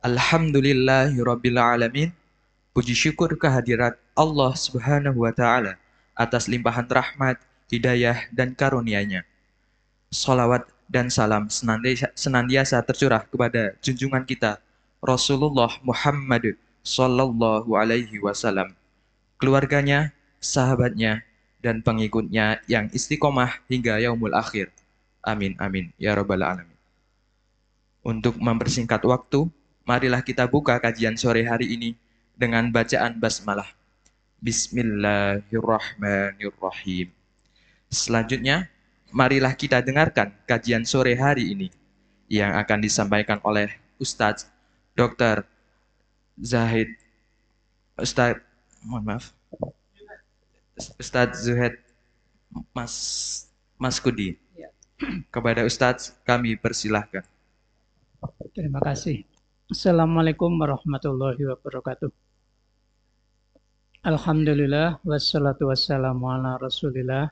Alhamdulillahirabbil alamin. Puji syukur kehadirat Allah Subhanahu wa taala atas limpahan rahmat, hidayah dan karunia-Nya. Salawat dan salam senantiasa tercurah kepada junjungan kita Rasulullah Muhammad sallallahu alaihi wasallam, keluarganya, sahabatnya, dan pengikutnya yang istiqomah hingga yaumul akhir. Amin amin ya rabbal alamin. Untuk mempersingkat waktu, marilah kita buka kajian sore hari ini dengan bacaan basmalah. Bismillahirrahmanirrahim. Selanjutnya, marilah kita dengarkan kajian sore hari ini yang akan disampaikan oleh Ustadz Dr. Zahid Ustadz mohon maaf Ustadz Zuhaid Mas Kudi. Kepada Ustadz kami persilahkan. Terima kasih. Assalamualaikum warahmatullahi wabarakatuh. Alhamdulillah wassalatu wassalamu ala Rasulillah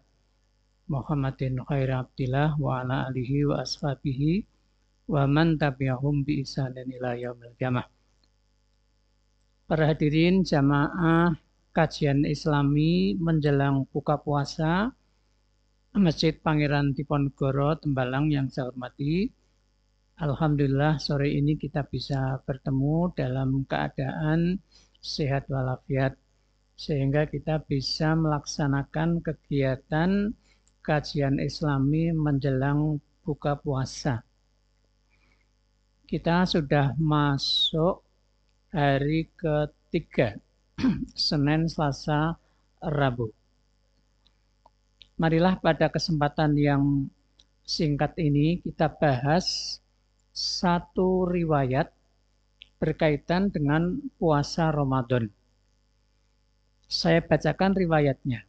Muhammadin khairi abdillah wa ala alihi wa ashabihi wa man tabi'ahum bi ihsanin ila yaumil qiyamah. Para hadirin jamaah kajian Islami menjelang buka puasa Masjid Pangeran Diponegoro Tembalang yang saya hormati. Alhamdulillah sore ini kita bisa bertemu dalam keadaan sehat walafiat sehingga kita bisa melaksanakan kegiatan kajian Islami menjelang buka puasa. Kita sudah masuk hari ketiga, Senin, Selasa, Rabu. Marilah pada kesempatan yang singkat ini kita bahas satu riwayat berkaitan dengan puasa Ramadan. Saya bacakan riwayatnya.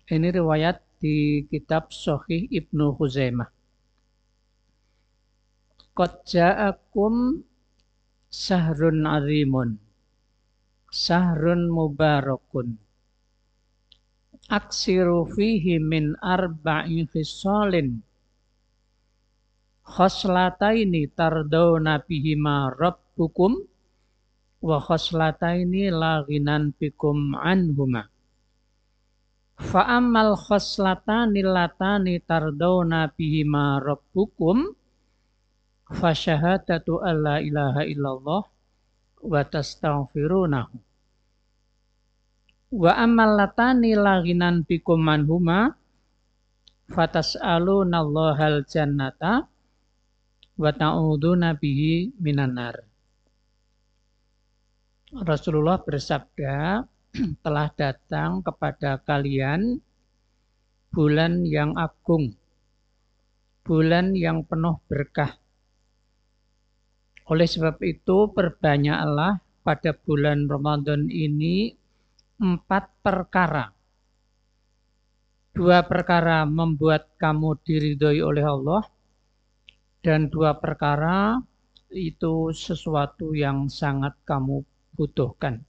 Ini riwayat di kitab Sahih Ibnu Khuzaimah. Qad ja'akum sahrun azimun, sahrun mubarakun. Aksiru fihi min arba'i khisalin. Khoslataini tardawna bihima rabbukum wa khoslataini la ghinan bikum anhuma. Fa ammal khoslatani latani tardawna bihima rabbukum fa syahadatu alla ilaha illallah wa tastaghfirunahu. Wa ammal latani la ghinan bikum anhuma fatas'alunallahal jannata wa ta'uduna bihi minan nar. Rasulullah bersabda, telah datang kepada kalian bulan yang agung, bulan yang penuh berkah. Oleh sebab itu, perbanyaklah pada bulan Ramadan ini 4 perkara. 2 perkara membuat kamu diridhoi oleh Allah, dan 2 perkara itu sesuatu yang sangat kamu butuhkan.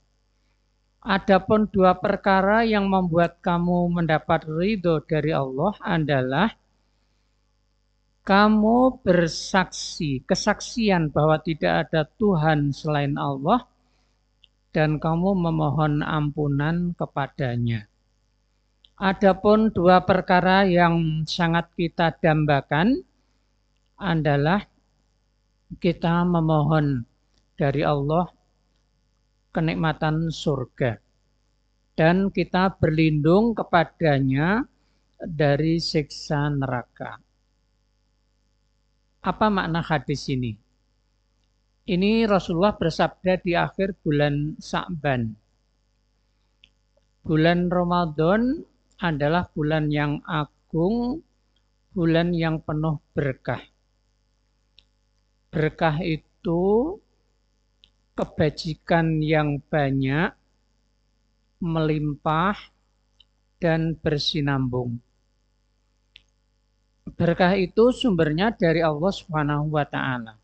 Adapun 2 perkara yang membuat kamu mendapat ridho dari Allah adalah kamu bersaksi, kesaksian bahwa tidak ada Tuhan selain Allah, dan kamu memohon ampunan kepadanya. Adapun 2 perkara yang sangat kita dambakan adalah kita memohon dari Allah kenikmatan surga dan kita berlindung kepadanya dari siksa neraka. Apa makna hadis ini? Ini Rasulullah bersabda di akhir bulan Sya'ban. Bulan Ramadan adalah bulan yang agung, bulan yang penuh berkah. Berkah itu kebajikan yang banyak, melimpah, dan bersinambung. Berkah itu sumbernya dari Allah Subhanahu wa taala.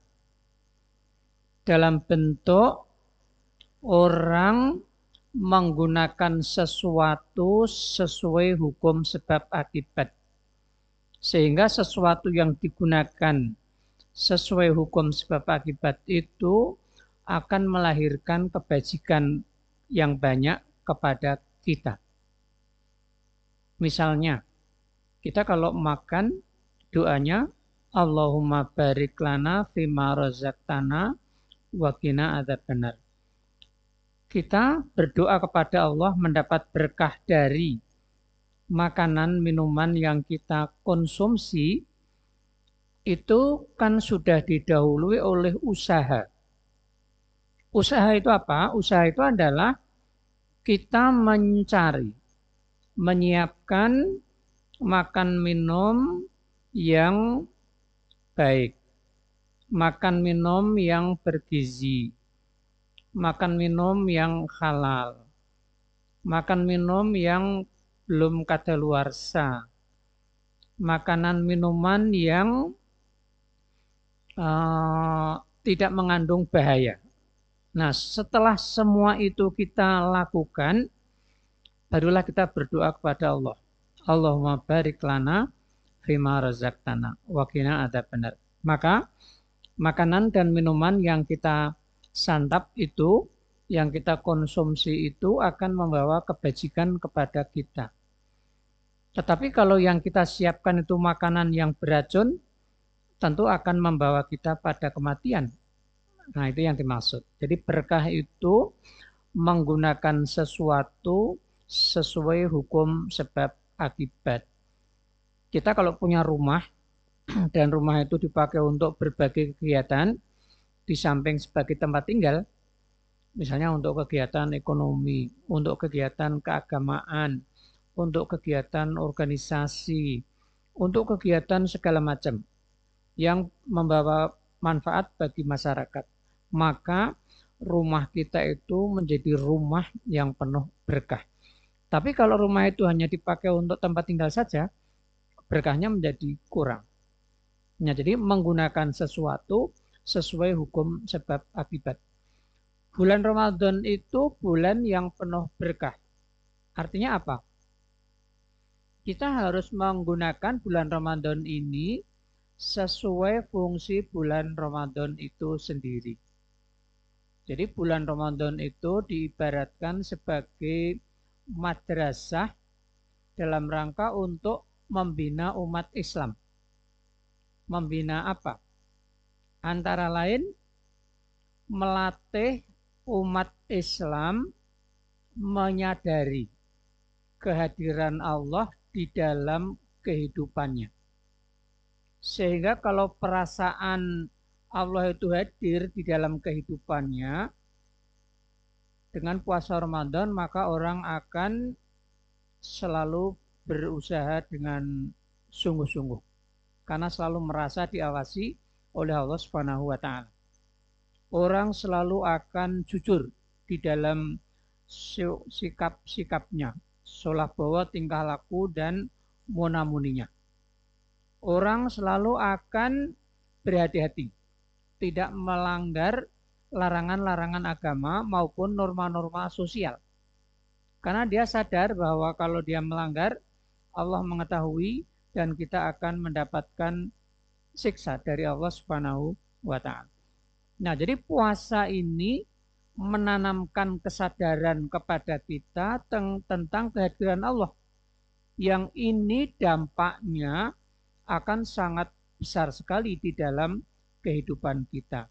Dalam bentuk orang menggunakan sesuatu sesuai hukum sebab akibat. Sehingga sesuatu yang digunakan sesuai hukum sebab akibat itu akan melahirkan kebajikan yang banyak kepada kita. Misalnya, kita kalau makan doanya Allahumma barik lana fima razaqtana wa qina adzabannar. Kita berdoa kepada Allah mendapat berkah dari makanan minuman yang kita konsumsi, itu kan sudah didahului oleh usaha. Usaha itu apa? Usaha itu adalah kita mencari, menyiapkan makan minum yang baik, makan minum yang bergizi, makan minum yang halal, makan minum yang belum kadaluarsa, makanan minuman yang tidak mengandung bahaya. Nah, setelah semua itu kita lakukan, barulah kita berdoa kepada Allah. Allahumma barik lana fima razaqtana wa qina adzabannar. Maka makanan dan minuman yang kita santap itu, yang kita konsumsi itu akan membawa kebajikan kepada kita. Tetapi kalau yang kita siapkan itu makanan yang beracun, tentu akan membawa kita pada kematian. Nah, itu yang dimaksud. Jadi berkah itu menggunakan sesuatu sesuai hukum sebab akibat. Kita kalau punya rumah dan rumah itu dipakai untuk berbagai kegiatan, di samping sebagai tempat tinggal, misalnya untuk kegiatan ekonomi, untuk kegiatan keagamaan, untuk kegiatan organisasi, untuk kegiatan segala macam yang membawa manfaat bagi masyarakat, maka rumah kita itu menjadi rumah yang penuh berkah. Tapi kalau rumah itu hanya dipakai untuk tempat tinggal saja, berkahnya menjadi kurang. Nah, jadi menggunakan sesuatu sesuai hukum sebab akibat. Bulan Ramadan itu bulan yang penuh berkah. Artinya apa? Kita harus menggunakan bulan Ramadan ini sesuai fungsi bulan Ramadan itu sendiri. Jadi bulan Ramadan itu diibaratkan sebagai madrasah dalam rangka untuk membina umat Islam. Membina apa? Antara lain melatih umat Islam menyadari kehadiran Allah di dalam kehidupannya. Sehingga kalau perasaan Allah itu hadir di dalam kehidupannya, dengan puasa Ramadan maka orang akan selalu berusaha dengan sungguh-sungguh. Karena selalu merasa diawasi oleh Allah Subhanahu wa Ta'ala. Orang selalu akan jujur di dalam sikap-sikapnya, solah bawa tingkah laku dan munamuninya. Orang selalu akan berhati-hati, tidak melanggar larangan-larangan agama maupun norma-norma sosial. Karena dia sadar bahwa kalau dia melanggar, Allah mengetahui dan kita akan mendapatkan siksa dari Allah Subhanahu wa Ta'ala. Nah, jadi puasa ini menanamkan kesadaran kepada kita tentang kehadiran Allah. Yang ini dampaknya akan sangat besar sekali di dalam kehidupan kita.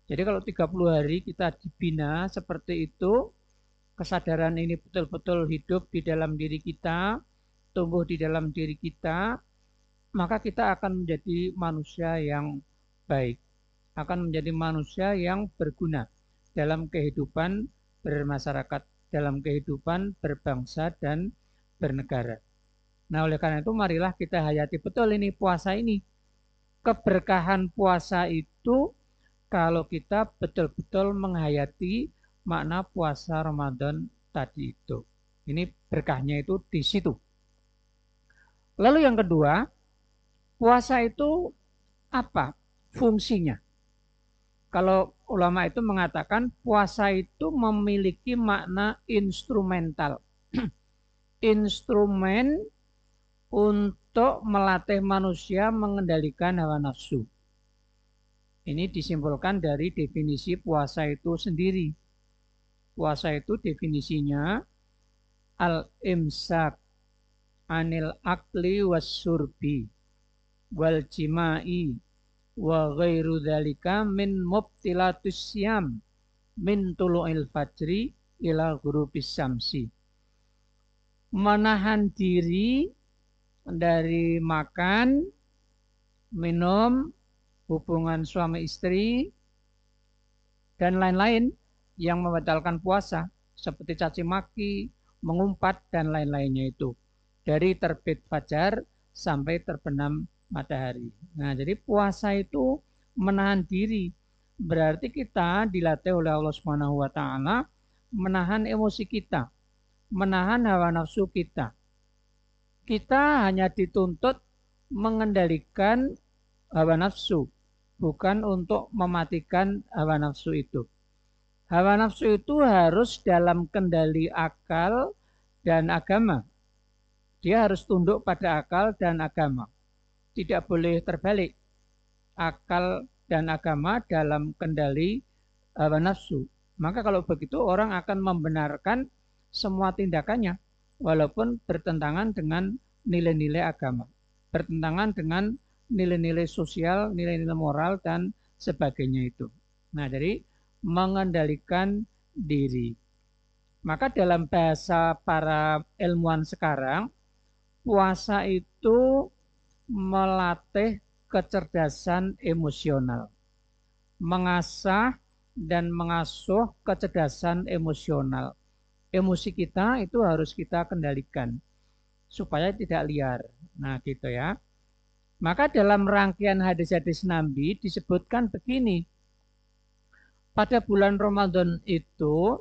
Jadi kalau 30 hari kita dibina seperti itu, kesadaran ini betul-betul hidup di dalam diri kita, tumbuh di dalam diri kita, maka kita akan menjadi manusia yang baik, akan menjadi manusia yang berguna dalam kehidupan bermasyarakat, dalam kehidupan berbangsa dan bernegara. Nah, oleh karena itu marilah kita hayati betul ini puasa ini. Keberkahan puasa itu kalau kita betul-betul menghayati makna puasa Ramadan tadi itu. Ini berkahnya itu di situ. Lalu yang kedua, puasa itu apa fungsinya? Kalau ulama itu mengatakan puasa itu memiliki makna instrumental. Instrumen untuk melatih manusia mengendalikan hawa nafsu. Ini disimpulkan dari definisi puasa itu sendiri. Puasa itu definisinya al-imsak anil akli was surbi wal jima'i wa ghairu dzalika min mubtilatus syam min tulu'il fajri ila ghurubis syamsi. Menahan diri dari makan, minum, hubungan suami istri, dan lain-lain yang membatalkan puasa, seperti caci maki, mengumpat, dan lain-lainnya itu. Dari terbit fajar sampai terbenam matahari. Nah, jadi puasa itu menahan diri. Berarti kita dilatih oleh Allah Subhanahu wa taala menahan emosi kita, menahan hawa nafsu kita. Kita hanya dituntut mengendalikan hawa nafsu, bukan untuk mematikan hawa nafsu itu. Hawa nafsu itu harus dalam kendali akal dan agama. Dia harus tunduk pada akal dan agama. Tidak boleh terbalik. Akal dan agama dalam kendali hawa nafsu. Maka kalau begitu orang akan membenarkan semua tindakannya, walaupun bertentangan dengan nilai-nilai agama, bertentangan dengan nilai-nilai sosial, nilai-nilai moral, dan sebagainya itu. Nah, jadi mengendalikan diri. Maka dalam bahasa para ilmuwan sekarang, puasa itu melatih kecerdasan emosional, mengasah dan mengasuh kecerdasan emosional. Emosi kita itu harus kita kendalikan supaya tidak liar. Nah, gitu ya. Maka dalam rangkaian hadis-hadis Nabi disebutkan begini. Pada bulan Ramadan itu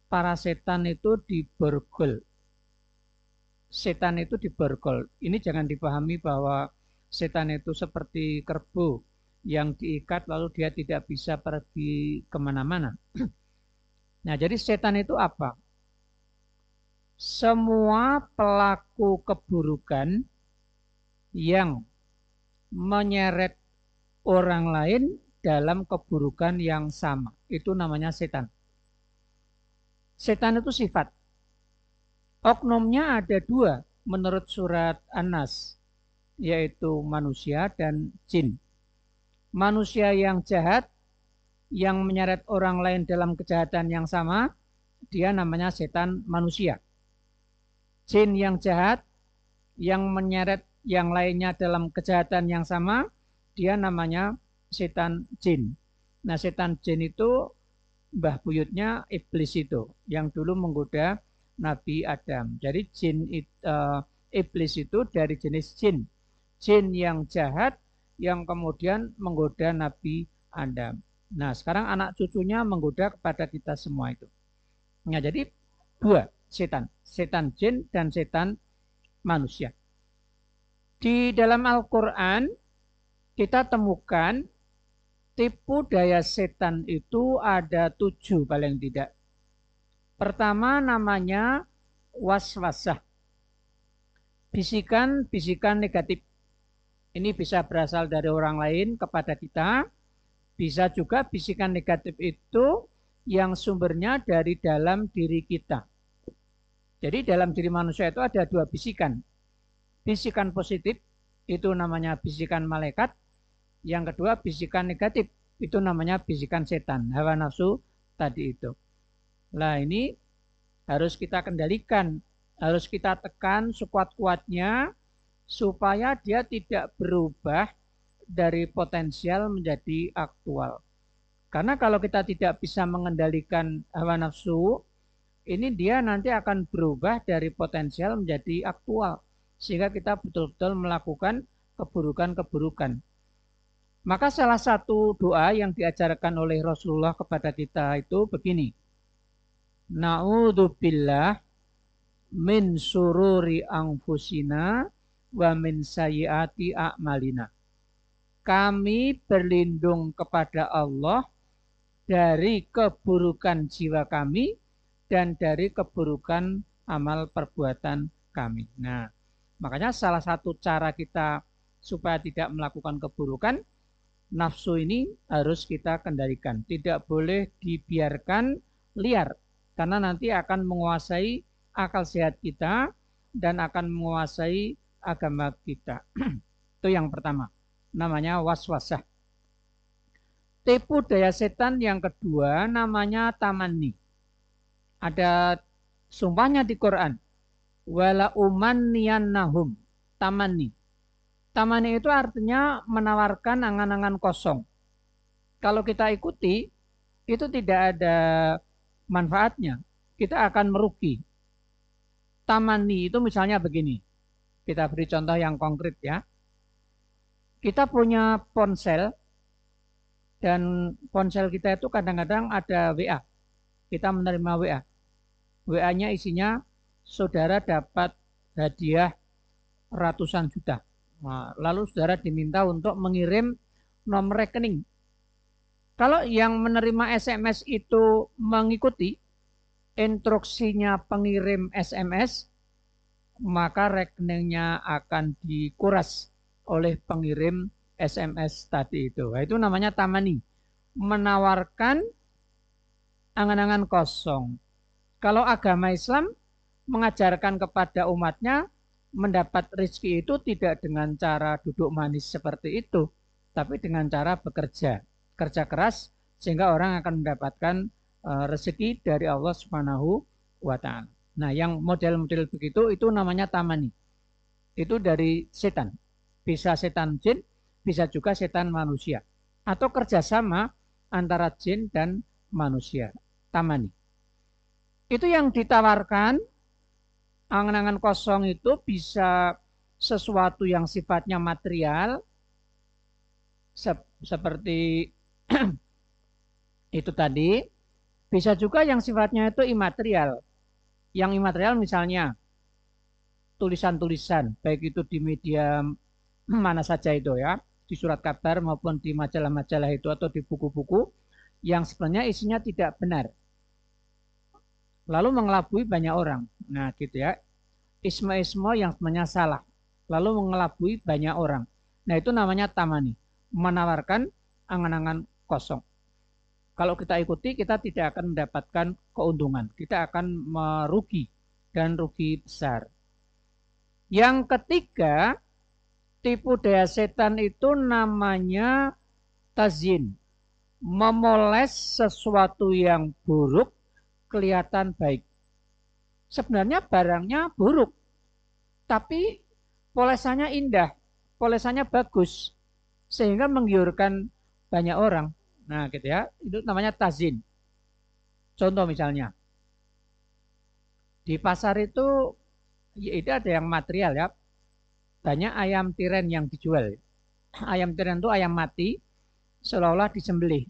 para setan itu diborgol. Setan itu diborgol. Ini jangan dipahami bahwa setan itu seperti kerbau yang diikat lalu dia tidak bisa pergi kemana-mana. Nah, jadi setan itu apa? Semua pelaku keburukan yang menyeret orang lain dalam keburukan yang sama. Itu namanya setan. Setan itu sifat. Oknumnya ada dua menurut surat An-Nas, yaitu manusia dan jin. Manusia yang jahat, yang menyeret orang lain dalam kejahatan yang sama, dia namanya setan manusia. Jin yang jahat, yang menyeret yang lainnya dalam kejahatan yang sama, dia namanya setan jin. Nah, setan jin itu mbah buyutnya iblis itu, yang dulu menggoda Nabi Adam. Jadi iblis itu dari jenis jin. Jin yang jahat, yang kemudian menggoda Nabi Adam. Nah, sekarang anak cucunya menggoda kepada kita semua itu. Nah, jadi dua setan. Setan jin dan setan manusia. Di dalam Al-Quran kita temukan tipu daya setan itu ada 7 paling tidak. Pertama namanya waswasah. Bisikan-bisikan negatif. Ini bisa berasal dari orang lain kepada kita. Bisa juga bisikan negatif itu yang sumbernya dari dalam diri kita. Jadi dalam diri manusia itu ada 2 bisikan. Bisikan positif itu namanya bisikan malaikat. Yang kedua bisikan negatif itu namanya bisikan setan, hawa nafsu tadi itu. Nah, ini harus kita kendalikan, harus kita tekan sekuat-kuatnya supaya dia tidak berubah dari potensial menjadi aktual. Karena kalau kita tidak bisa mengendalikan hawa nafsu, ini dia nanti akan berubah dari potensial menjadi aktual. Sehingga kita betul-betul melakukan keburukan-keburukan. Maka salah satu doa yang diajarkan oleh Rasulullah kepada kita itu begini. Na'udzubillah min sururi anfusina wa min sayyiati a'malina. Kami berlindung kepada Allah dari keburukan jiwa kami dan dari keburukan amal perbuatan kami. Nah, makanya salah satu cara kita supaya tidak melakukan keburukan, nafsu ini harus kita kendalikan. Tidak boleh dibiarkan liar, karena nanti akan menguasai akal sehat kita dan akan menguasai agama kita. Itu yang pertama, namanya waswasah. Tipu daya setan yang kedua namanya tamanni. Ada sumpahnya di Quran. Wala umanniyannahum. Tamanni. Tamanni itu artinya menawarkan angan-angan kosong. Kalau kita ikuti, itu tidak ada manfaatnya. Kita akan merugi. Tamanni itu misalnya begini. Kita beri contoh yang konkret ya. Kita punya ponsel, dan ponsel kita itu kadang-kadang ada WA. Kita menerima WA. WA-nya isinya saudara dapat hadiah ratusan juta. Nah, lalu saudara diminta untuk mengirim nomor rekening. Kalau yang menerima SMS itu mengikuti instruksinya pengirim SMS, maka rekeningnya akan dikuras oleh pengirim SMS tadi itu. Nah, itu namanya tamani, menawarkan angan-angan kosong. Kalau agama Islam mengajarkan kepada umatnya mendapat rezeki itu tidak dengan cara duduk manis seperti itu, tapi dengan cara bekerja, kerja keras, sehingga orang akan mendapatkan rezeki dari Allah Subhanahu wa Ta'ala. Nah, yang model-model begitu itu namanya tamani. Itu dari setan. Bisa setan jin, bisa juga setan manusia. Atau kerjasama antara jin dan manusia. Tamani. Itu yang ditawarkan, angan-angan kosong itu bisa sesuatu yang sifatnya material, seperti itu tadi. Bisa juga yang sifatnya itu imaterial. Yang imaterial misalnya tulisan-tulisan, baik itu di media mana saja itu ya, di surat kabar maupun di majalah-majalah itu atau di buku-buku yang sebenarnya isinya tidak benar. Lalu mengelabui banyak orang. Nah gitu ya. Isme-isme yang sebenarnya salah. Lalu mengelabui banyak orang. Nah itu namanya tamani. Menawarkan angan-angan kosong. Kalau kita ikuti, kita tidak akan mendapatkan keuntungan. Kita akan merugi dan rugi besar. Yang ketiga, tipu daya setan itu namanya tazyin. Memoles sesuatu yang buruk kelihatan baik. Sebenarnya barangnya buruk, tapi polesannya indah, polesannya bagus, sehingga menggiurkan banyak orang. Nah, gitu ya, itu namanya tazyin. Contoh misalnya, di pasar itu, ya itu ada yang material ya, banyak ayam tiren yang dijual. Ayam tiren itu ayam mati, seolah-olah disembelih,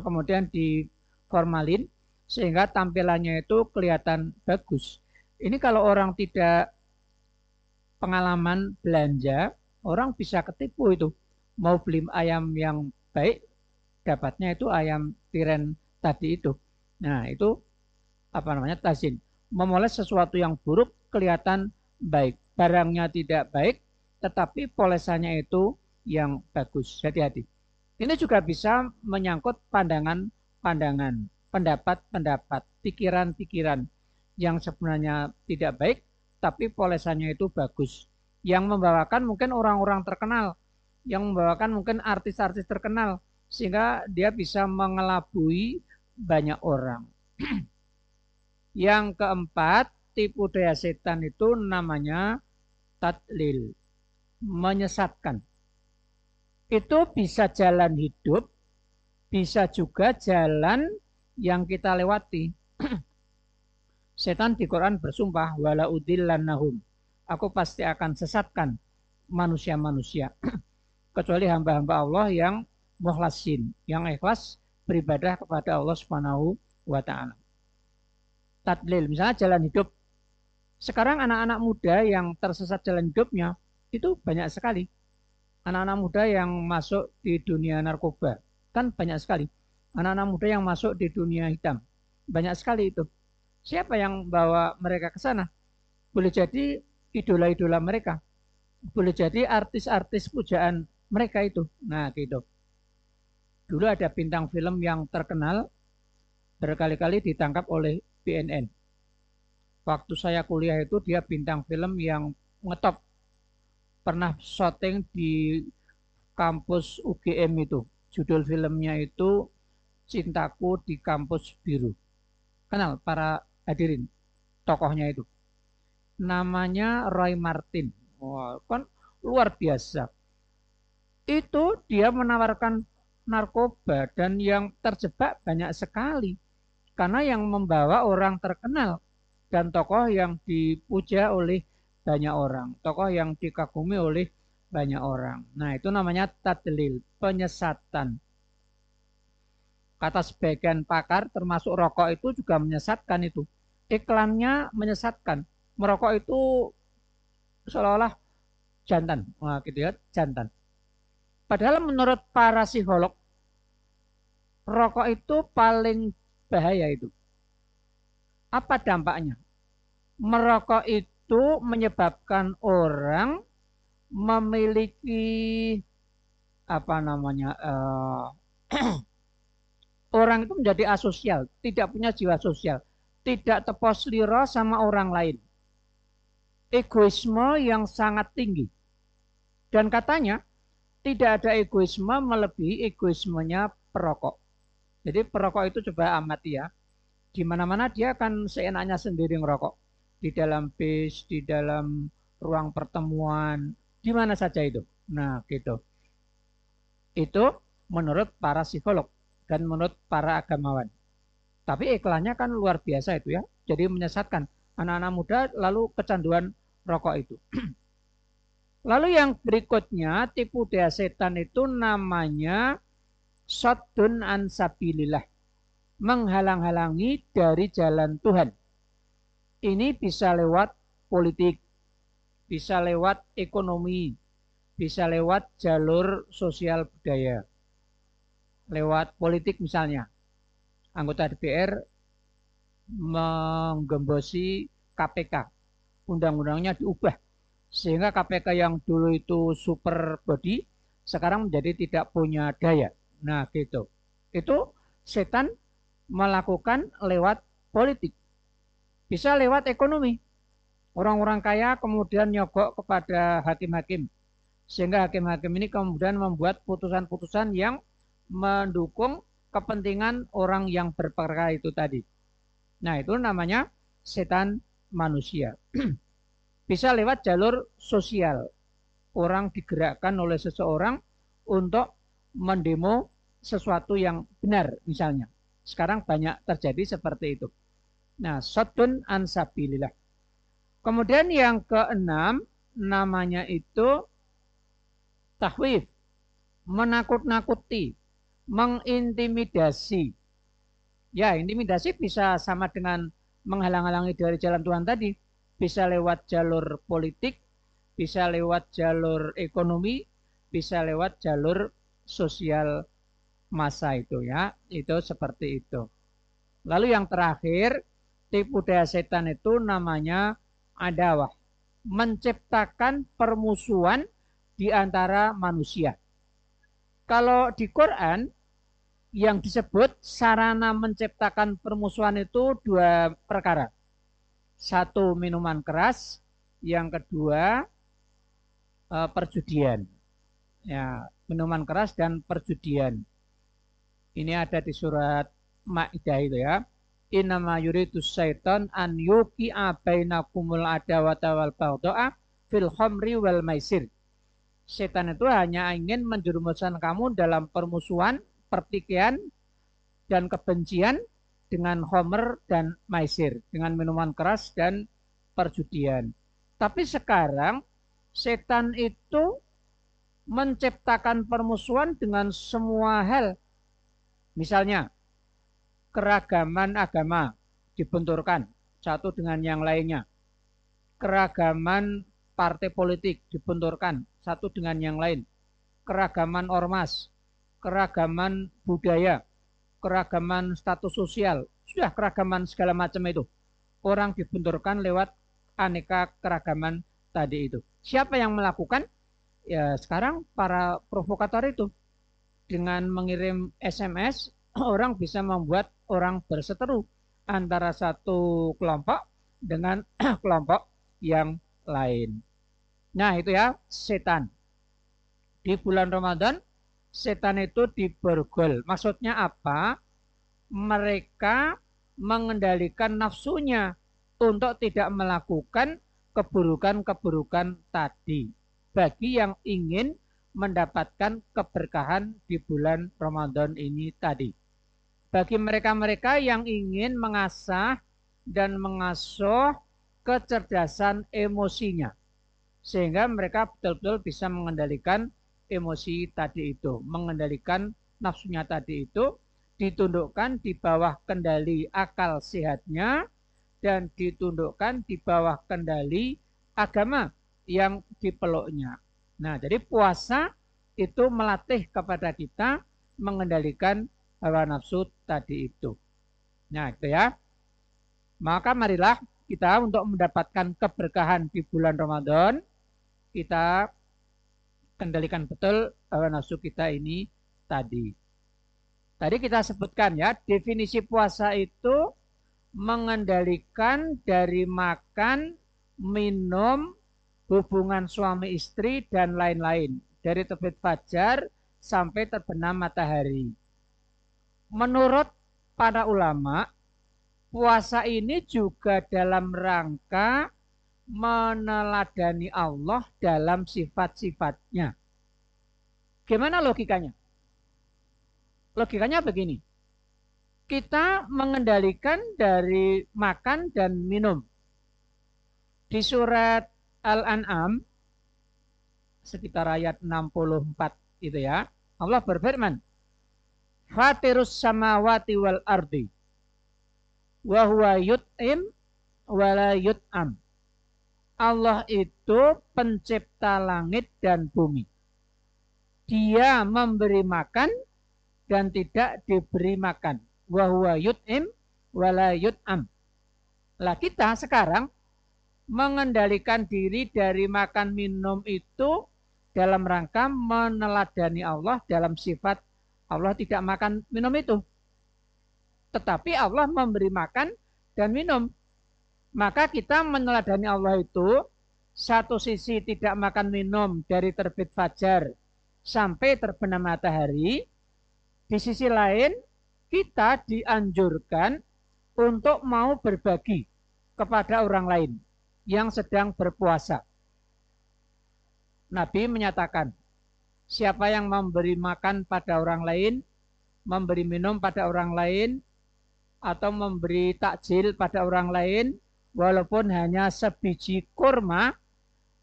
kemudian diformalin, sehingga tampilannya itu kelihatan bagus. Ini kalau orang tidak pengalaman belanja, orang bisa ketipu itu. Mau beli ayam yang baik, dapatnya itu ayam tiren tadi itu. Nah, itu apa namanya tazyin. Memoles sesuatu yang buruk kelihatan baik. Barangnya tidak baik, tetapi polesannya itu yang bagus. Hati-hati. Ini juga bisa menyangkut pandangan-pandangan, pendapat-pendapat, pikiran-pikiran yang sebenarnya tidak baik, tapi polesannya itu bagus. Yang membawakan mungkin orang-orang terkenal, yang membawakan mungkin artis-artis terkenal, sehingga dia bisa mengelabui banyak orang. Yang keempat, tipu daya setan itu namanya tadlil, menyesatkan. Itu bisa jalan hidup, bisa juga jalan yang kita lewati. Setan di Quran bersumpah, wala udillannahum. Aku pasti akan sesatkan manusia-manusia. Kecuali hamba-hamba Allah yang mukhlasin, yang ikhlas beribadah kepada Allah Subhanahu wa Ta'ala. Tadlil, misalnya jalan hidup. Sekarang anak-anak muda yang tersesat jalan hidupnya itu banyak sekali. Anak-anak muda yang masuk di dunia narkoba kan banyak sekali. Anak-anak muda yang masuk di dunia hitam banyak sekali itu. Siapa yang bawa mereka ke sana? Boleh jadi idola-idola mereka. Boleh jadi artis-artis pujaan mereka itu. Nah, gitu. Dulu ada bintang film yang terkenal berkali-kali ditangkap oleh BNN. Waktu saya kuliah itu dia bintang film yang ngetop, pernah syuting di kampus UGM itu. Judul filmnya itu Cintaku di Kampus Biru. Kenal para hadirin tokohnya itu? Namanya Roy Martin. Wah, kan luar biasa. Itu dia menawarkan narkoba dan yang terjebak banyak sekali. Karena yang membawa orang terkenal dan tokoh yang dipuja oleh banyak orang, tokoh yang dikagumi oleh banyak orang. Nah, itu namanya tadlil, penyesatan. Kata sebagian pakar, termasuk rokok itu juga menyesatkan itu. Iklannya menyesatkan. Merokok itu seolah-olah jantan. Wah, gitu ya, jantan. Padahal menurut para psikolog, rokok itu paling bahaya itu. Apa dampaknya? Merokok itu menyebabkan orang memiliki apa namanya orang itu menjadi asosial, tidak punya jiwa sosial, tidak tepos liro sama orang lain, egoisme yang sangat tinggi. Dan katanya tidak ada egoisme melebihi egoismenya perokok. Jadi perokok itu coba amati ya, di mana-mana dia akan seenaknya sendiri ngerokok, di dalam bis, di dalam ruang pertemuan, di mana saja itu. Nah, gitu. Itu menurut para psikolog dan menurut para agamawan. Tapi iklannya kan luar biasa itu ya. Jadi menyesatkan anak-anak muda lalu kecanduan rokok itu. Lalu yang berikutnya tipu daya setan itu namanya saddun an sabilillah. Menghalang-halangi dari jalan Tuhan. Ini bisa lewat politik, bisa lewat ekonomi, bisa lewat jalur sosial budaya. Lewat politik misalnya, anggota DPR menggembosi KPK, undang-undangnya diubah sehingga KPK yang dulu itu super body sekarang menjadi tidak punya daya. Nah, gitu. Itu setan melakukan lewat politik. Bisa lewat ekonomi. Orang-orang kaya kemudian nyogok kepada hakim-hakim. Sehingga hakim-hakim ini kemudian membuat putusan-putusan yang mendukung kepentingan orang yang berperkara itu tadi. Nah, itu namanya setan manusia. Bisa lewat jalur sosial. Orang digerakkan oleh seseorang untuk mendemo sesuatu yang benar misalnya. Sekarang banyak terjadi seperti itu. Nah, saddun an sabilillah. Kemudian yang keenam namanya itu tahwif, menakut-nakuti, mengintimidasi. Ya, intimidasi bisa sama dengan menghalang-halangi dari jalan Tuhan tadi. Bisa lewat jalur politik, bisa lewat jalur ekonomi, bisa lewat jalur sosial massa itu ya. Itu seperti itu. Lalu yang terakhir, tipu daya setan itu namanya adawah. Menciptakan permusuhan di antara manusia. Kalau di Quran, yang disebut sarana menciptakan permusuhan itu dua perkara. Satu, minuman keras. Yang kedua, perjudian. Ya, minuman keras dan perjudian. Ini ada di surat Maidah itu ya. Innama yuridus syaitan an yuqi'a bainakumul adawata wal baghdha'a fil khamri wal maisir. Setan itu hanya ingin menjerumuskan kamu dalam permusuhan, pertikaian dan kebencian dengan khamr dan maisir, dengan minuman keras dan perjudian. Tapi sekarang setan itu menciptakan permusuhan dengan semua hal. Misalnya, keragaman agama dibenturkan satu dengan yang lainnya. Keragaman partai politik dibenturkan satu dengan yang lain. Keragaman ormas, keragaman budaya, keragaman status sosial, sudah keragaman segala macam itu. Orang dibenturkan lewat aneka keragaman tadi itu. Siapa yang melakukan? Ya sekarang para provokator itu. dengan mengirim SMS, orang bisa membuat orang berseteru antara satu kelompok dengan kelompok yang lain. Nah, itu ya setan. Di bulan Ramadan, setan itu diborgol. Maksudnya apa? Mereka mengendalikan nafsunya untuk tidak melakukan keburukan-keburukan tadi. Bagi yang ingin mendapatkan keberkahan di bulan Ramadan ini tadi. Bagi mereka-mereka yang ingin mengasah dan mengasuh kecerdasan emosinya. Sehingga mereka betul-betul bisa mengendalikan emosi tadi itu. Mengendalikan nafsunya tadi itu ditundukkan di bawah kendali akal sehatnya dan ditundukkan di bawah kendali agama yang dipeluknya. Nah, jadi puasa itu melatih kepada kita mengendalikan hawa nafsu tadi itu. Nah, itu ya. Maka marilah kita untuk mendapatkan keberkahan di bulan Ramadan, kita kendalikan betul hawa nafsu kita ini tadi. Tadi kita sebutkan ya, definisi puasa itu mengendalikan dari makan, minum, hubungan suami istri, dan lain-lain. Dari terbit fajar sampai terbenam matahari. Menurut para ulama, puasa ini juga dalam rangka meneladani Allah dalam sifat-sifatnya. Gimana logikanya? Logikanya begini. Kita mengendalikan dari makan dan minum. Di surat Al-An'am, sekitar ayat 64 itu ya, Allah berfirman, Fatirus samawati wal ardi, wa huwa yut'im wa la yut'am. Allah itu pencipta langit dan bumi. Dia memberi makan dan tidak diberi makan. Wa huwa yut'im wa la yut'am. Lah kita sekarang mengendalikan diri dari makan minum itu dalam rangka meneladani Allah dalam sifat Allah tidak makan minum itu. Tetapi Allah memberi makan dan minum. Maka kita meneladani Allah itu satu sisi tidak makan minum dari terbit fajar sampai terbenam matahari. Di sisi lain kita dianjurkan untuk mau berbagi kepada orang lain yang sedang berpuasa. Nabi menyatakan, siapa yang memberi makan pada orang lain, memberi minum pada orang lain, atau memberi takjil pada orang lain, walaupun hanya sebiji kurma,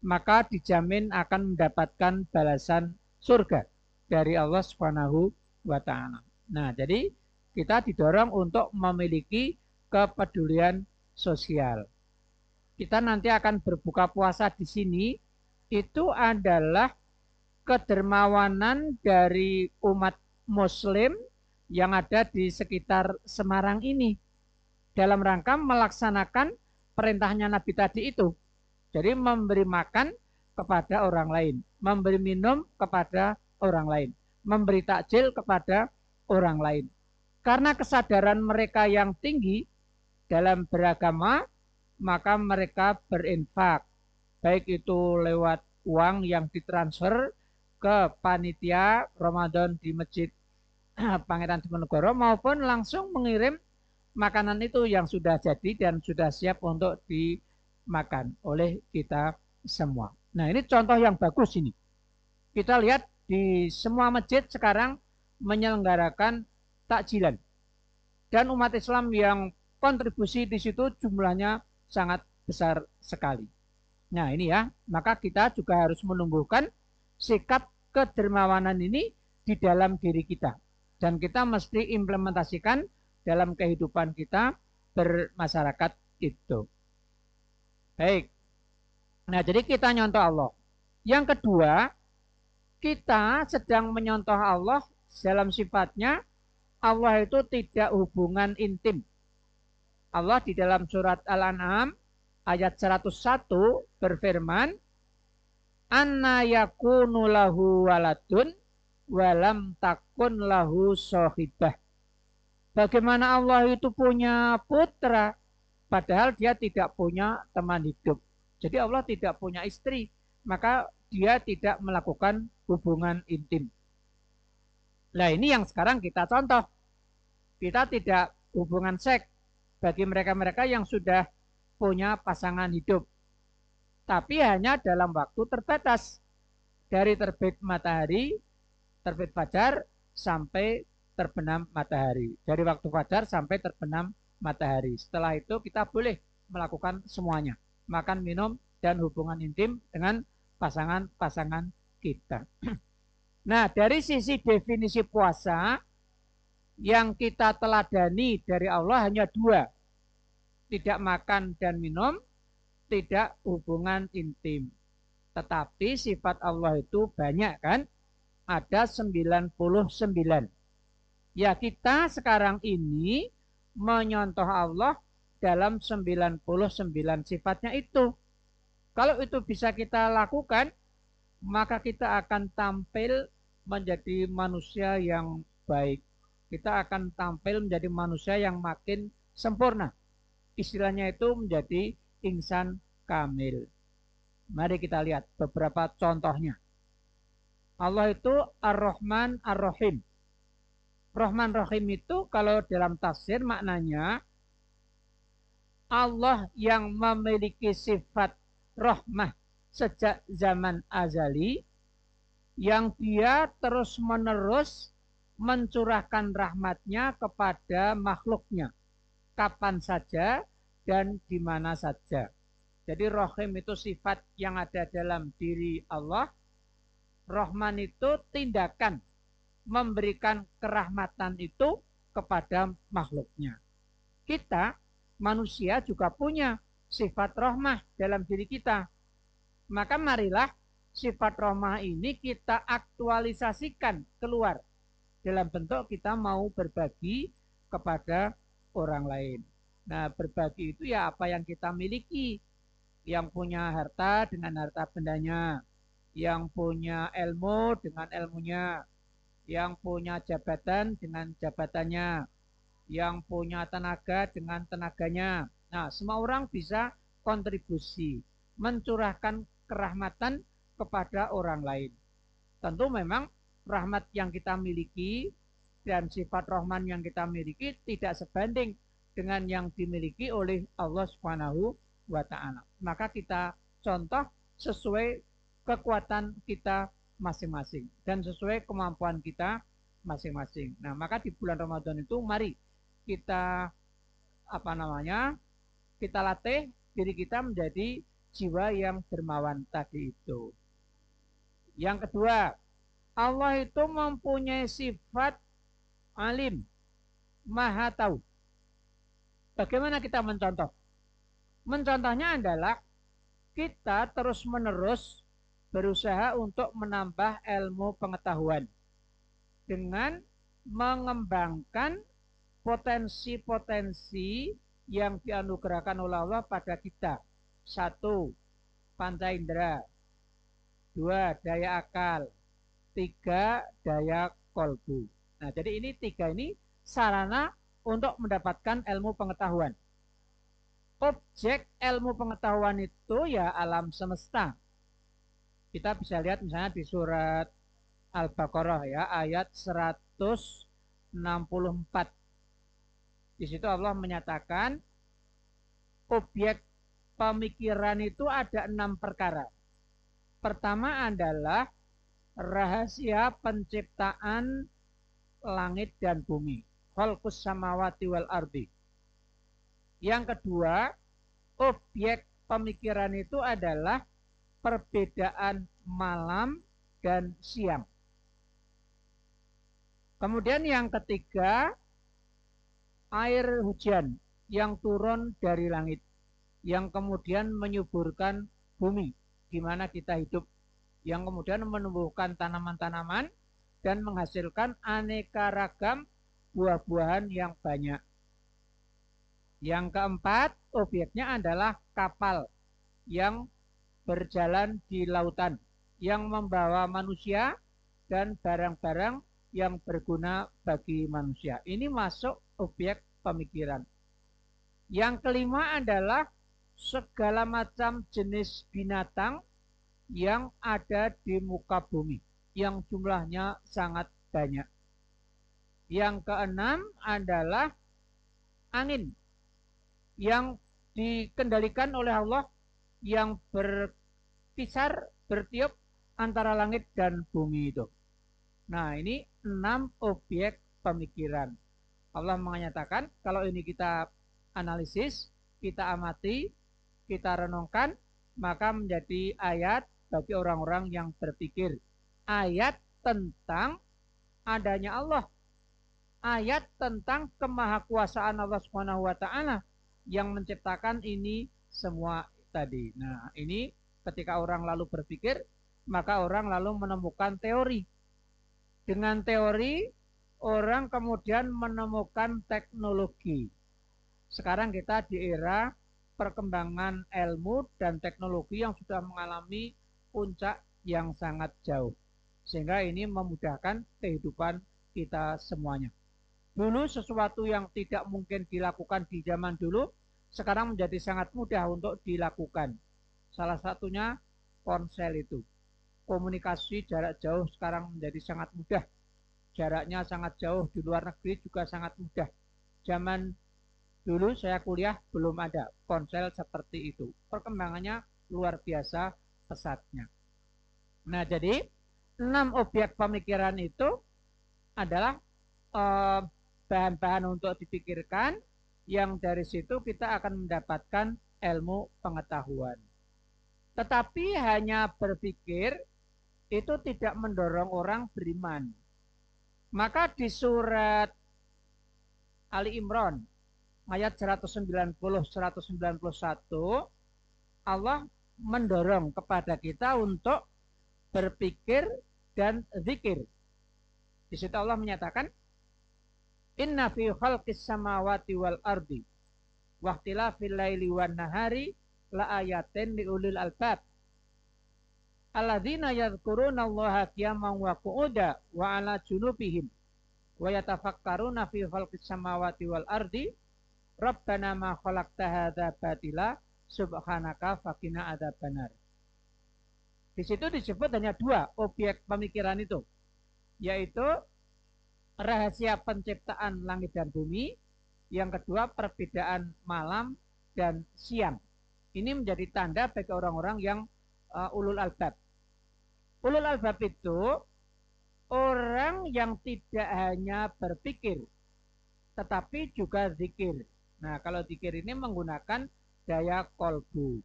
maka dijamin akan mendapatkan balasan surga dari Allah Subhanahu wa Ta'ala. Nah, jadi kita didorong untuk memiliki kepedulian sosial. Kita nanti akan berbuka puasa di sini, itu adalah kedermawanan dari umat Muslim yang ada di sekitar Semarang ini dalam rangka melaksanakan perintahnya Nabi tadi itu. Jadi memberi makan kepada orang lain, memberi minum kepada orang lain, memberi takjil kepada orang lain. Karena kesadaran mereka yang tinggi dalam beragama, maka mereka berinfak, baik itu lewat uang yang ditransfer ke panitia Ramadan di Masjid Pangeran Diponegoro maupun langsung mengirim makanan itu yang sudah jadi dan sudah siap untuk dimakan oleh kita semua. Nah, ini contoh yang bagus ini. Kita lihat di semua masjid sekarang menyelenggarakan takjilan. Dan umat Islam yang kontribusi di situ jumlahnya sangat besar sekali. Nah, ini ya, maka kita juga harus menumbuhkan sikap kedermawanan ini di dalam diri kita. Dan kita mesti implementasikan dalam kehidupan kita bermasyarakat itu. Baik. Nah, jadi kita nyontoh Allah. Yang kedua, kita sedang menyontoh Allah dalam sifatnya. Allah itu tidak hubungan intim. Allah di dalam surat Al-An'am ayat 101 berfirman, Anna yakunu lahu waladun walam takun lahu sohibah. Bagaimana Allah itu punya putra, padahal dia tidak punya teman hidup. Jadi Allah tidak punya istri, maka dia tidak melakukan hubungan intim. Nah ini yang sekarang kita contoh. Kita tidak hubungan seks bagi mereka-mereka yang sudah punya pasangan hidup. Tapi hanya dalam waktu terbatas. Dari terbit matahari, terbit fajar, sampai terbenam matahari. Dari waktu fajar sampai terbenam matahari. Setelah itu kita boleh melakukan semuanya. Makan, minum, dan hubungan intim dengan pasangan-pasangan kita. Nah, dari sisi definisi puasa, yang kita teladani dari Allah hanya dua. Tidak makan dan minum, tidak hubungan intim. Tetapi sifat Allah itu banyak kan? Ada 99. Ya kita sekarang ini menyontoh Allah dalam 99 sifatnya itu. Kalau itu bisa kita lakukan, maka kita akan tampil menjadi manusia yang baik. Kita akan tampil menjadi manusia yang makin sempurna. Istilahnya itu menjadi insan kamil. Mari kita lihat beberapa contohnya. Allah itu Ar-Rahman Ar-Rahim. Rahman Rahim itu kalau dalam tafsir maknanya Allah yang memiliki sifat rahmah sejak zaman azali, yang dia terus-menerus mencurahkan rahmatnya kepada makhluknya kapan saja dan di mana saja. Jadi Rahim itu sifat yang ada dalam diri Allah. Rahman itu tindakan memberikan kerahmatan itu kepada makhluknya. Kita manusia juga punya sifat rahmah dalam diri kita. Maka marilah sifat rahmah ini kita aktualisasikan keluar dalam bentuk kita mau berbagi kepada orang lain. Nah, berbagi itu ya apa yang kita miliki. Yang punya harta dengan harta bendanya, yang punya ilmu dengan ilmunya, yang punya jabatan dengan jabatannya, yang punya tenaga dengan tenaganya. Nah, semua orang bisa kontribusi, mencurahkan kerahmatan kepada orang lain. Tentu memang rahmat yang kita miliki dan sifat rahman yang kita miliki tidak sebanding dengan yang dimiliki oleh Allah Subhanahu wa ta'ala. Maka kita contoh sesuai kekuatan kita masing-masing dan sesuai kemampuan kita masing-masing. Nah, maka di bulan Ramadan itu mari kita kita latih diri kita menjadi jiwa yang dermawan tadi itu. Yang kedua, Allah itu mempunyai sifat alim, maha tahu. Bagaimana kita mencontoh? Mencontohnya adalah kita terus-menerus berusaha untuk menambah ilmu pengetahuan dengan mengembangkan potensi-potensi yang dianugerahkan oleh Allah pada kita. 1. Panca indera. 2. Daya akal. 3. Daya kolbu. Nah, jadi ini 3 ini sarana untuk mendapatkan ilmu pengetahuan. Objek ilmu pengetahuan itu ya alam semesta. Kita bisa lihat misalnya di surat Al-Baqarah ya, ayat 164. Di situ Allah menyatakan objek pemikiran itu ada 6 perkara. Pertama adalah rahasia penciptaan langit dan bumi. Khalqus samawati wal ardi. Yang kedua, objek pemikiran itu adalah perbedaan malam dan siang. Kemudian yang ketiga, air hujan yang turun dari langit, yang kemudian menyuburkan bumi di mana kita hidup, yang kemudian menumbuhkan tanaman-tanaman dan menghasilkan aneka ragam buah-buahan yang banyak. Yang keempat, objeknya adalah kapal yang berjalan di lautan, yang membawa manusia dan barang-barang yang berguna bagi manusia. Ini masuk objek pemikiran. Yang kelima adalah segala macam jenis binatang yang ada di muka bumi, yang jumlahnya sangat banyak. Yang keenam adalah angin yang dikendalikan oleh Allah, yang berkisar, bertiup antara langit dan bumi itu. Nah, ini 6 objek pemikiran. Allah menyatakan kalau ini kita analisis, kita amati, kita renungkan, maka menjadi ayat bagi orang-orang yang berpikir. Ayat tentang adanya Allah, ayat tentang kemahakuasaan Allah Subhanahu wa taala yang menciptakan ini semua tadi. Nah, ini ketika orang lalu berpikir, maka orang lalu menemukan teori. Dengan teori, orang kemudian menemukan teknologi. Sekarang kita di era perkembangan ilmu dan teknologi yang sudah mengalami puncak yang sangat jauh. Sehingga ini memudahkan kehidupan kita semuanya. Dulu sesuatu yang tidak mungkin dilakukan di zaman dulu, sekarang menjadi sangat mudah untuk dilakukan. Salah satunya ponsel itu. Komunikasi jarak jauh sekarang menjadi sangat mudah. Jaraknya sangat jauh, di luar negeri juga sangat mudah. Zaman dulu saya kuliah belum ada ponsel seperti itu. Perkembangannya luar biasa pesatnya. Nah, jadi 6 objek pemikiran itu adalah bahan-bahan untuk dipikirkan, yang dari situ kita akan mendapatkan ilmu pengetahuan. Tetapi hanya berpikir itu tidak mendorong orang beriman. Maka di surat Ali Imran ayat 190-191 Allah mendorong kepada kita untuk berpikir dan zikir. Di situ Allah menyatakan, Inna fi khalqis samawati wal ardi wa ikhtilafil laili wan nahari la ayatin liulil albab alladzina yadhkuruna Allaha qiyaman wa qu'udan wa 'ala junubihim wa yatafakkaruna fi khalqis samawati wal ardi rabbana ma khalaqta hadza batila subhanaka faqina adzabannar. Di situ disebut hanya 2 objek pemikiran itu, yaitu rahasia penciptaan langit dan bumi, yang kedua perbedaan malam dan siang. Ini menjadi tanda bagi orang-orang yang ulul albab. Ulul albab itu orang yang tidak hanya berpikir, tetapi juga zikir. Nah, kalau zikir ini menggunakan daya kolbu.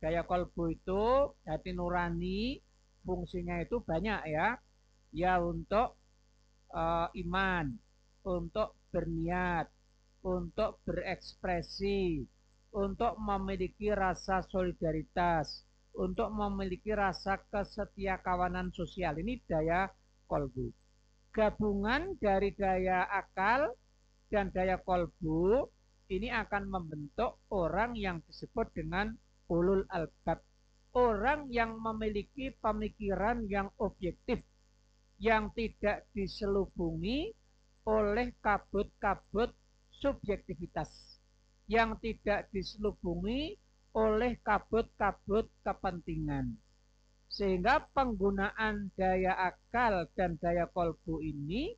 Daya kolbu itu hati nurani, fungsinya itu banyak ya. Ya untuk iman, untuk berniat, untuk berekspresi, untuk memiliki rasa solidaritas, untuk memiliki rasa kesetiakawanan sosial. Ini daya kolbu. Gabungan dari daya akal dan daya kolbu ini akan membentuk orang yang disebut dengan ulul albab. Orang yang memiliki pemikiran yang objektif, yang tidak diselubungi oleh kabut-kabut subjektivitas, yang tidak diselubungi oleh kabut-kabut kepentingan. Sehingga penggunaan daya akal dan daya kolbu ini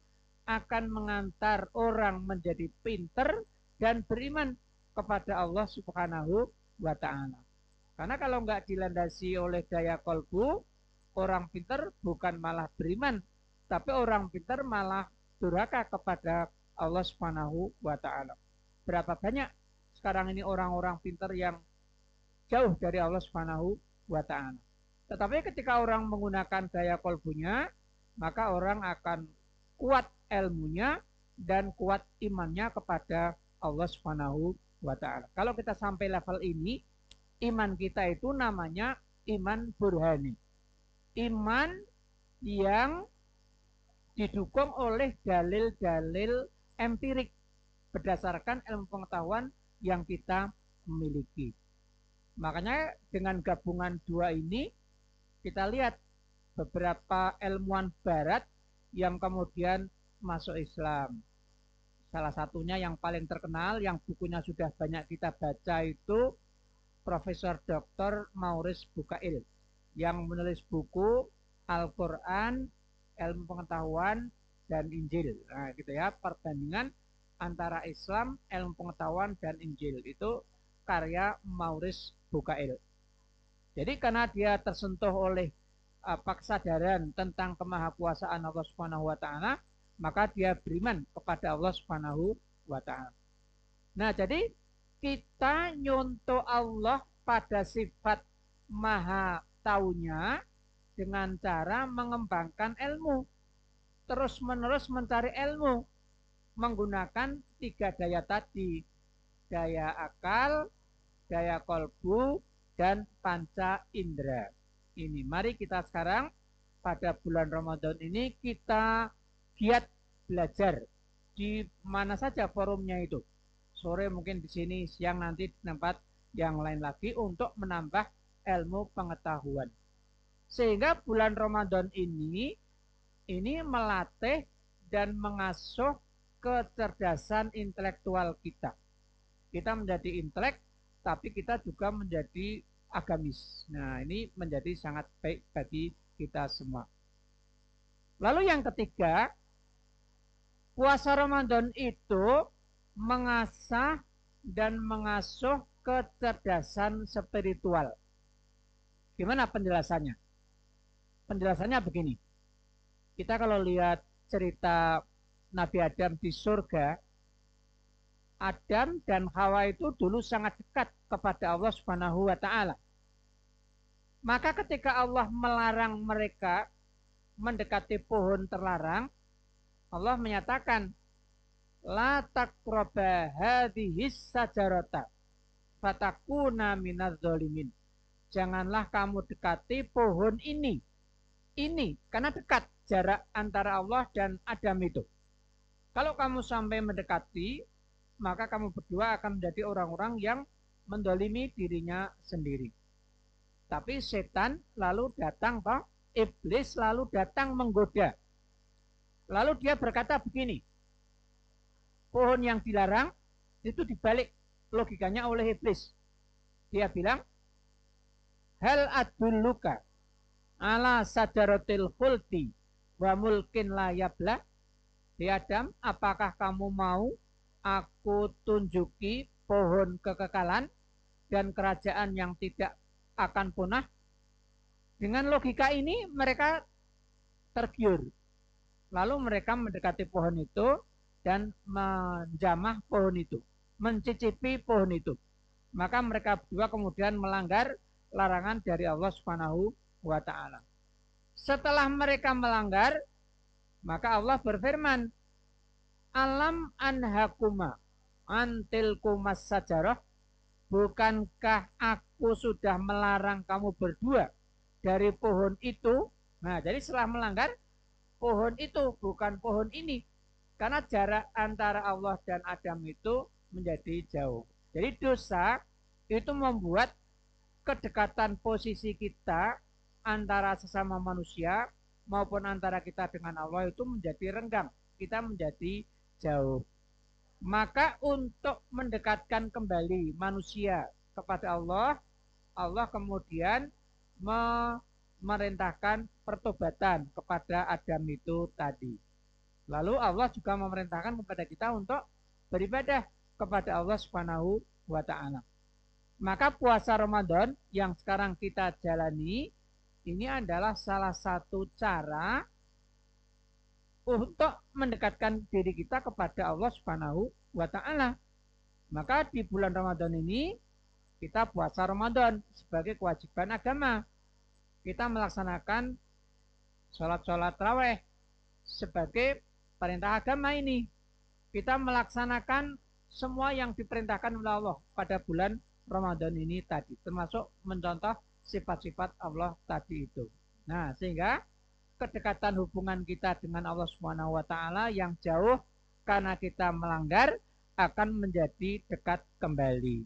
akan mengantar orang menjadi pinter dan beriman kepada Allah Subhanahu wa ta'ala. Karena kalau nggak dilandasi oleh daya kolbu, orang pinter bukan malah beriman, tapi orang pinter malah durhaka kepada Allah Subhanahu wa ta'ala. Berapa banyak sekarang ini orang-orang pinter yang jauh dari Allah Subhanahu wa ta'ala. Tetapi ketika orang menggunakan daya kolbunya, maka orang akan kuat ilmunya dan kuat imannya kepada Allah Subhanahu wa ta'ala. Kalau kita sampai level ini, iman kita itu namanya iman burhani. Iman yang didukung oleh dalil-dalil empirik berdasarkan ilmu pengetahuan yang kita miliki. Makanya dengan gabungan 2 ini kita lihat beberapa ilmuwan barat yang kemudian masuk Islam. Salah satunya yang paling terkenal, yang bukunya sudah banyak kita baca itu Profesor Dr. Maurice Bucaille yang menulis buku Al-Quran, Ilmu Pengetahuan, dan Injil. Nah, gitu ya, perbandingan antara Islam, ilmu pengetahuan, dan Injil. Itu karya Maurice Bucaille. Jadi karena dia tersentuh oleh kesadaran tentang kemahakuasaan Allah Subhanahu wa taala, maka dia beriman kepada Allah Subhanahu wa taala. Nah, jadi kita nyontoh Allah pada sifat maha taunya dengan cara mengembangkan ilmu. Terus-menerus mencari ilmu menggunakan 3 daya tadi. Daya akal, daya kolbu, dan panca indera. Ini mari kita sekarang pada bulan Ramadan ini kita giat belajar di mana saja forumnya itu. Sore mungkin di sini, siang nanti di tempat yang lain lagi untuk menambah ilmu pengetahuan. Sehingga bulan Ramadan ini melatih dan mengasuh kecerdasan intelektual kita. Kita menjadi intelek, tapi kita juga menjadi agamis. Nah, ini menjadi sangat baik bagi kita semua. Lalu yang ketiga, puasa Ramadan itu mengasah dan mengasuh kecerdasan spiritual. Gimana penjelasannya? Penjelasannya begini. Kita kalau lihat cerita Nabi Adam di surga, Adam dan Hawa itu dulu sangat dekat kepada Allah Subhanahu wa taala. Maka ketika Allah melarang mereka mendekati pohon terlarang, Allah menyatakan, la taqraba hadhis sajarata fatakuna minadz zalimin. Janganlah kamu dekati pohon ini. Ini karena dekat jarak antara Allah dan Adam itu. Kalau kamu sampai mendekati, maka kamu berdua akan menjadi orang-orang yang mendolimi dirinya sendiri. Tapi setan lalu datang, iblis lalu datang menggoda. Lalu dia berkata begini, pohon yang dilarang itu dibalik logikanya oleh iblis. Dia bilang, hal adulluka ala sajaratil khuldi wa mulkin la yabla. Di Adam, apakah kamu mau aku tunjuki pohon kekekalan dan kerajaan yang tidak akan punah? Dengan logika ini mereka tergiur. Lalu mereka mendekati pohon itu dan menjamah pohon itu, mencicipi pohon itu. Maka mereka berdua kemudian melanggar larangan dari Allah Subhanahu wa taala. Setelah mereka melanggar, maka Allah berfirman, alam anhakuma antil kumas sajarah, bukankah aku sudah melarang kamu berdua dari pohon itu? Nah, jadi setelah melanggar pohon itu, bukan pohon ini, karena jarak antara Allah dan Adam itu menjadi jauh. Jadi dosa itu membuat kedekatan posisi kita antara sesama manusia maupun antara kita dengan Allah itu menjadi renggang, kita menjadi jauh. Maka untuk mendekatkan kembali manusia kepada Allah, Allah kemudian memerintahkan pertobatan kepada Adam itu tadi. Lalu Allah juga memerintahkan kepada kita untuk beribadah kepada Allah Subhanahu wa taala. Maka puasa Ramadan yang sekarang kita jalani ini adalah salah satu cara untuk mendekatkan diri kita kepada Allah Subhanahu wa taala. Maka di bulan Ramadan ini kita puasa Ramadan sebagai kewajiban agama. Kita melaksanakan sholat-sholat tarawih sebagai perintah agama ini. Kita melaksanakan semua yang diperintahkan oleh Allah pada bulan Ramadan ini tadi, termasuk mencontoh sifat-sifat Allah tadi itu. Nah, sehingga kedekatan hubungan kita dengan Allah Subhanahu wa taala yang jauh karena kita melanggar akan menjadi dekat kembali.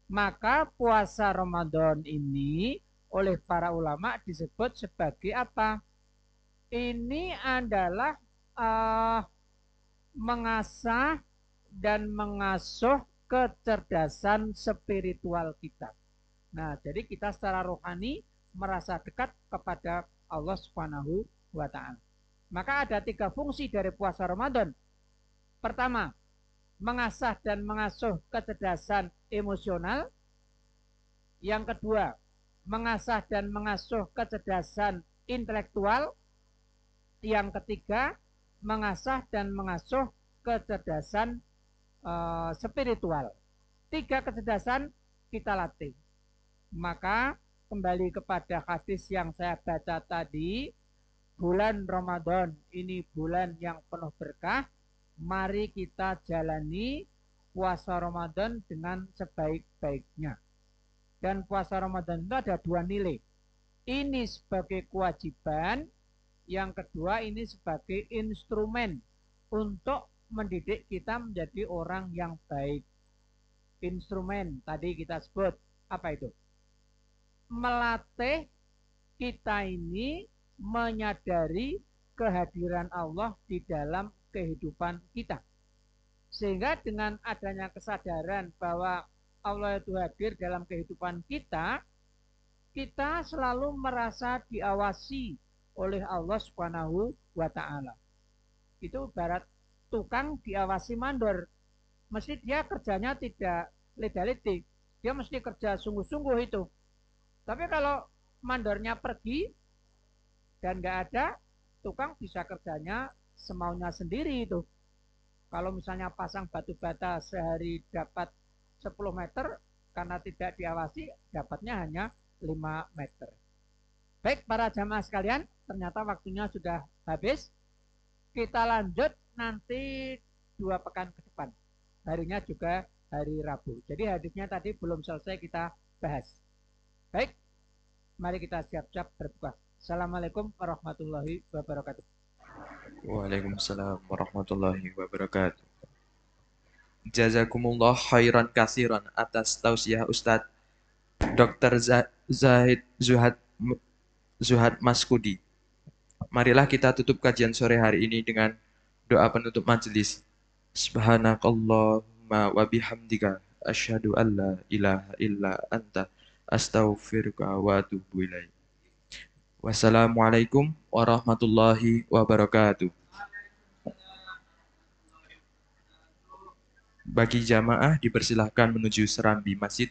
Maka puasa Ramadan ini oleh para ulama disebut sebagai apa? Ini adalah uh, mengasah dan mengasuh kecerdasan spiritual kita. Nah, jadi kita secara rohani merasa dekat kepada Allah Subhanahu wa Ta'ala. Maka ada 3 fungsi dari puasa Ramadan. Pertama, mengasah dan mengasuh kecerdasan emosional. Yang kedua, mengasah dan mengasuh kecerdasan intelektual. Yang ketiga, mengasah dan mengasuh kecerdasan spiritual. 3 kecerdasan kita latih. Maka kembali kepada hadis yang saya baca tadi, bulan Ramadan ini bulan yang penuh berkah. Mari kita jalani puasa Ramadan dengan sebaik-baiknya. Dan puasa Ramadan itu ada 2 nilai. Ini sebagai kewajiban, yang kedua ini sebagai instrumen untuk mendidik kita menjadi orang yang baik. Instrumen tadi kita sebut apa itu? Melatih kita ini menyadari kehadiran Allah di dalam kehidupan kita. Sehingga dengan adanya kesadaran bahwa Allah itu hadir dalam kehidupan kita, kita selalu merasa diawasi oleh Allah Subhanahu wa Ta'ala. Itu ibarat tukang diawasi mandor. Mesti dia kerjanya tidak leda-ledi, dia mesti kerja sungguh-sungguh itu. Tapi kalau mandornya pergi dan nggak ada, tukang bisa kerjanya semaunya sendiri itu. Kalau misalnya pasang batu bata sehari dapat 10 meter, karena tidak diawasi, dapatnya hanya 5 meter. Baik para jamaah sekalian, ternyata waktunya sudah habis. Kita lanjut nanti 2 pekan ke depan. Harinya juga hari Rabu. Jadi hadisnya tadi belum selesai kita bahas. Baik, mari kita siap-siap berbuka. Assalamualaikum warahmatullahi wabarakatuh. Waalaikumsalam warahmatullahi wabarakatuh. Jazakumullah khairan kasiran atas tausiah Ustadz Dr. Zahid Zuhad Maskudi. Marilah kita tutup kajian sore hari ini dengan doa penutup majelis. Subhanakallahumma wa bihamdika asyhadu an la ilaha illa anta astaghfiruka wa atubu ilaik. Wassalamualaikum warahmatullahi wabarakatuh. Bagi jamaah dipersilahkan menuju serambi masjid